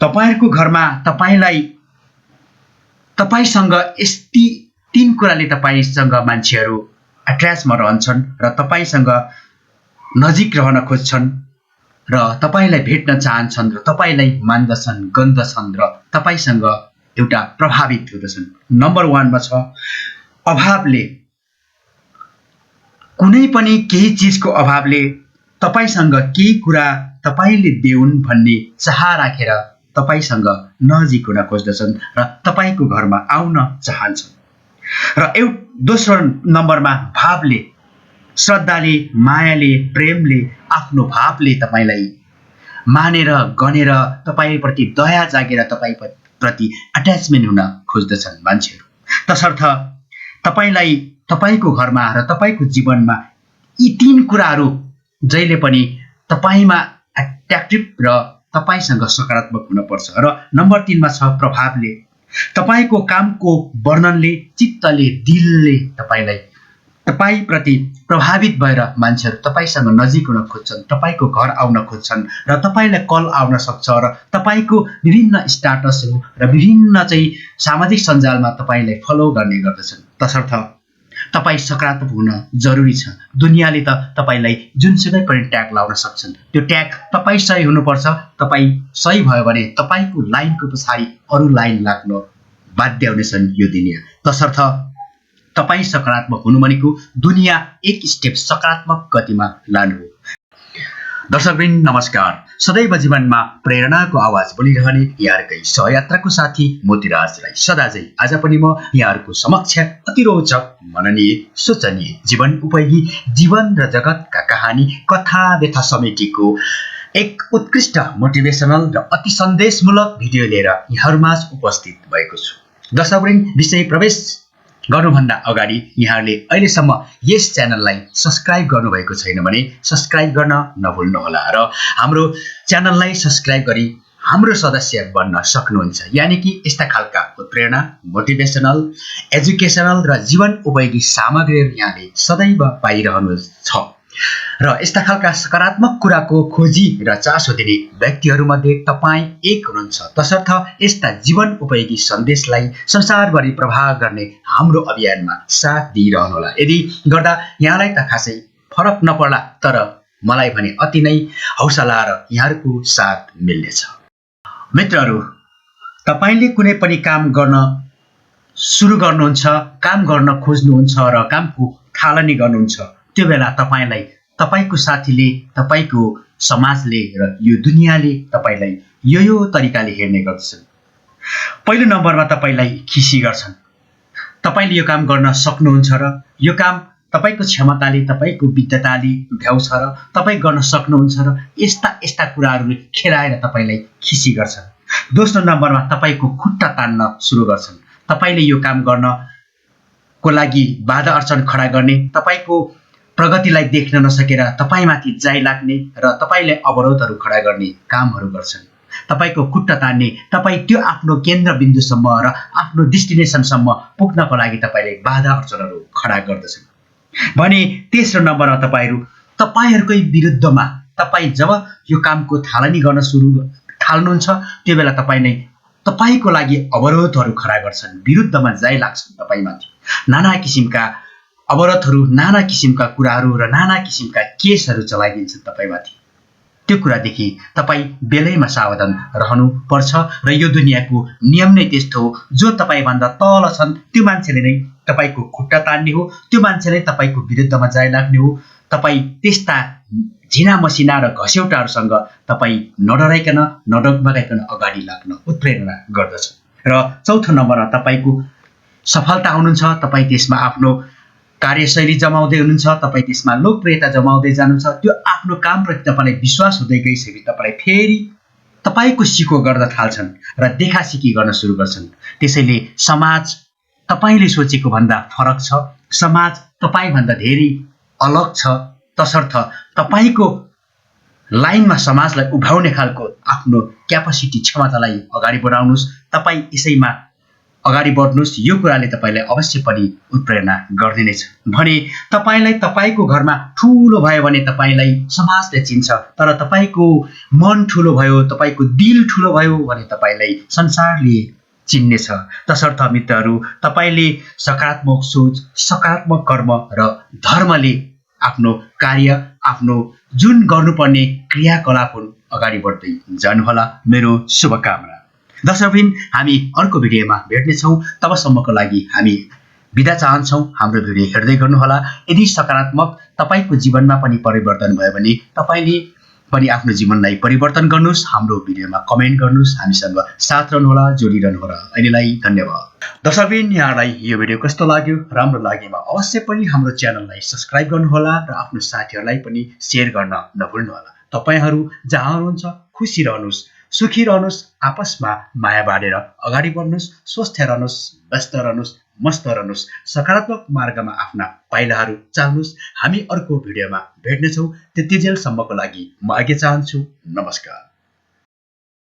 तपाईहरुको घरमा तपाईसँग यस्ती तीन कुराले तपाईसँग मान्छेहरू अट्याचमा रहन्छन् र तपाईसँग नजिक रहन खोज्छन् र तपाईलाई भेट्न चाहन्छन् र तपाईलाई मान्दछन् गन्दछन् र तपाईसँग एउटा प्रभावित हुँदछन्। नम्बर 1 मा छ अभावले। कुनै पनि केही चीजको अभावले तपाईसँग केही कुरा तपाईले देउन् भन्ने चाह राखेर तपाईसँग नजिक हुन खोज्दछन् र तपाईको घरमा आउन चाहन्छन्। र दोस्रो नम्बरमा भावले। श्रद्धाले, मायाले, प्रेमले, आफ्नो भावले तपाईलाई मानेर गनेर तपाईप्रति दया जागेर तपाईप्रति अट्याचमेन्ट हुन खोज्दछन् मान्छेहरू। तसर्थ तपाईलाई तपाईको घरमा र तपाईको जीवनमा यी तीन कुराहरू जहिले पनि तपाईमा एट्र्याक्टिभ र तपाईसँग सकारात्मक हुन पर्छ। र नम्बर 3 मा छ प्रभावले। तपाईको कामको वर्णनले, चित्तले, दिलले तपाईप्रति प्रभावित भएर मान्छेहरू तपाईसँग नजिक हुन खोज्छन्, तपाईको घर आउन खोज्छन् र तपाईलाई कल आउन सक्छ र तपाईको विभिन्न स्ट्याटसहरू र विभिन्न सामाजिक सञ्जालमा तपाईलाई फलो गर्ने गर्दछन्। तसर्थ तपाई सकारात्मक हुन जरुरी छ। दुनियाँले त तपाईलाई जुनसुकै पनि ट्याग लाउन सक्छन्, त्यो ट्याग तपाई सही हुनुपर्छ। तपाई सही भयो भने तपाईको लाइनको पछाडि अरु लाइन लाग्न बाध्य हुनेछन् यो दुनिया। तसर्थ तपाई सकारात्मक हुनु भनेको दुनिया एक स्टेप सकारात्मक गतिमा लानु हो। दर्शकवृन्द नमस्कार। सदैव जीवनमा प्रेरणाको आवाज बोलिरहने यहाँहरुकै सहयात्राको साथी मोतीराज राई सदाझै आज पनि म यहाँहरुको समक्ष अति रोचक, मननीय, सोचनीय, जीवन उपयोगी जीवन र जगतका कहानी, कथा, व्यथा समेटिएको एक उत्कृष्ट मोटिभेशनल र अति सन्देशमूलक भिडियो लिएर यहाँहरुमाझ उपस्थित भएको छु। दर्शकवृन्द विषय प्रवेश गर्नुभन्दा अगाडि यहाँले अहिलेसम्म यस च्यानललाई सब्स्क्राइब गर्नुभएको छैन भने सब्स्क्राइब गर्न नभुल्नुहोला र हाम्रो च्यानललाई सब्स्क्राइब गरी हाम्रो सदस्य बन्न सक्नुहुन्छ। यानि कि यस्ता खालका प्रेरणा, मोटिभेशनल, एजुकेशनल र जीवन उपयोगी सामग्रीहरू यहाँले सदैव पाइरहनुहुन्छ र यस्ता खालका सकारात्मक कुराको खोजी र चासो दिने व्यक्तिहरूमध्ये तपाईँ एक हुनुहुन्छ। तसर्थ यस्ता जीवन उपयोगी सन्देशलाई संसारभरि प्रभाव गर्ने हाम्रो अभियानमा साथ दिइरहनुहोला। यदि गर्दा यहाँलाई त खासै फरक नपर्ला, तर मलाई भने अति नै हौसला र यहाँहरूको साथ मिल्नेछ। मित्रहरू, तपाईले कुनै पनि काम गर्न सुरु गर्नुहुन्छ, काम गर्न खोज्नुहुन्छ र कामको थालनी गर्नुहुन्छ, त्यो बेला तपाईलाई तपाईको साथीले, तपाईको समाजले र यो दुनियाँले तपाईलाई यो तरिकाले हेर्ने गर्दछन्। पहिलो नम्बरमा तपाईलाई खिसी गर्छन्। तपाईले यो काम गर्न सक्नुहुन्छ र यो काम तपाईको क्षमताले, तपाईको विद्वताले भ्याउँछ र तपाई गर्न सक्नुहुन्छ र यस्ता कुराहरूले खेलाएर तपाईलाई खिसी गर्छन्। दोस्रो नम्बरमा तपाईको खुट्टा तान्न सुरु गर्छन्। तपाईले यो काम गर्नको लागि बाधा अर्चन खडा गर्ने, तपाईको प्रगतिलाई देख्न नसकेर तपाईमाथि जाई लाग्ने र तपाईले अवरोधहरू खडा गर्ने कामहरू गर्छन्। तपाईको खुट्टा तान्ने, तपाई त्यो आफ्नो केन्द्रबिन्दुसम्म र आफ्नो डेस्टिनेसनसम्म पुग्नको लागि तपाईले बाधा अर्चनहरू खडा गर्दछन्। भने तेस्रो नम्बरमा तपाईहरुकै विरुद्धमा तपाई जब यो कामको थालनी गर्न थाल्नुहुन्छ, त्यो बेला तपाईको लागि अवरोधहरू खडा गर्छन्, विरुद्धमा जाई लाग्छन् तपाईमाथि। नाना किसिमका अवरोधहरू, नाना किसिमका कुराहरू र नाना किसिमका केसहरू चलाइदिन्छन् तपाईमाथि। त्यो कुरादेखि तपाई बेलैमा सावधान रहनु पर्छ र यो दुनियाँको नियम नै त्यस्तो हो। जो तपाईभन्दा तल छन् त्यो मान्छेले नै तपाईको खुट्टा तान्ने हो, त्यो मान्छेले तपाईको विरुद्धमा जाई लाग्ने हो। तपाई त्यस्ता झिना मसिना र घस्यौटाहरूसँग तपाई नडराइकन, नडगमगाइकन अगाडि लाग्न उत्प्रेरणा गर्दछ। र चौथो नम्बरमा तपाईको सफलता हुनुहुन्छ, तपाई त्यसमा आफ्नो कार्यशैली जमाउँदै हुनुहुन्छ, तपाई त्यसमा लोकप्रियता जमाउँदै जानुहुन्छ। त्यो आफ्नो कामप्रति तपाईलाई विश्वास हुँदै गइसकेपछि तपाईलाई फेरि तपाईको सिको गर्न थाल्छन् र देखासिकी गर्न सुरु गर्छन्। त्यसैले समाज तपाईले सोचेको भन्दा फरक छ, समाज तपाईभन्दा धेरै अलग छ। तसर्थ तपाईको लाइनमा समाजलाई उभाउने खालको आफ्नो क्यापासिटी, क्षमतालाई अगाडि बढाउनुस्। तपाई यसैमा अगाडि बढ्नुस्, यो कुराले तपाईलाई अवश्य पनि उत्प्रेरणा गर्दिनेछ। भने तपाईलाई तपाईको घरमा ठूलो भयो भने तपाईलाई समाजले चिन्छ, तर तपाईको मन ठूलो भयो, तपाईको दिल ठूलो भयो भने तपाईलाई संसारले चिन्नेछ। तसर्थ मित्रहरू, तपाईले सकारात्मक सोच, सकारात्मक कर्म र धर्मले आफ्नो कार्य, आफ्नो जुन गर्नुपर्ने क्रियाकलाप हुन् अगाडि बढ्दै जानुहोला। मेरो शुभकामना। दर्शकबिन, हामी अर्को भिडियोमा भेट्नेछौँ। तबसम्मको लागि हामी बिदा चाहन्छौँ। हाम्रो भिडियो हेर्दै गर्नुहोला। यदि सकारात्मक तपाईको जीवनमा पनि परिवर्तन भयो भने तपाईले पनि आफ्नो जीवनलाई परिवर्तन गर्नुस्। हाम्रो भिडियोमा कमेन्ट गर्नुस्, हामीसँग साथ रहनुहोला, जोडिरहनुहोला। अहिलेलाई धन्यवाद। दर्शकबिन, यहाँलाई यो भिडियो कस्तो लाग्यो? राम्रो लागेमा अवश्य पनि हाम्रो च्यानललाई सब्स्क्राइब गर्नुहोला र आफ्नो साथीहरूलाई पनि सेयर गर्न नभुल्नुहोला। तपाईहरू जहाँ हुनुहुन्छ खुसी रहनुस्, सुखी रहनुस्, आपसमा माया बाँडेर अगाडि बढ्नुस्, स्वस्थ रहनुस्, व्यस्त रहनुस्, मस्त रहनुस्, सकारात्मक मार्गमा आफ्ना पाइलाहरू चाल्नुस्। हामी अर्को भिडियोमा भेट्नेछौँ। त्यतिजेलसम्मको लागि म आज्ञा चाहन्छु। नमस्कार।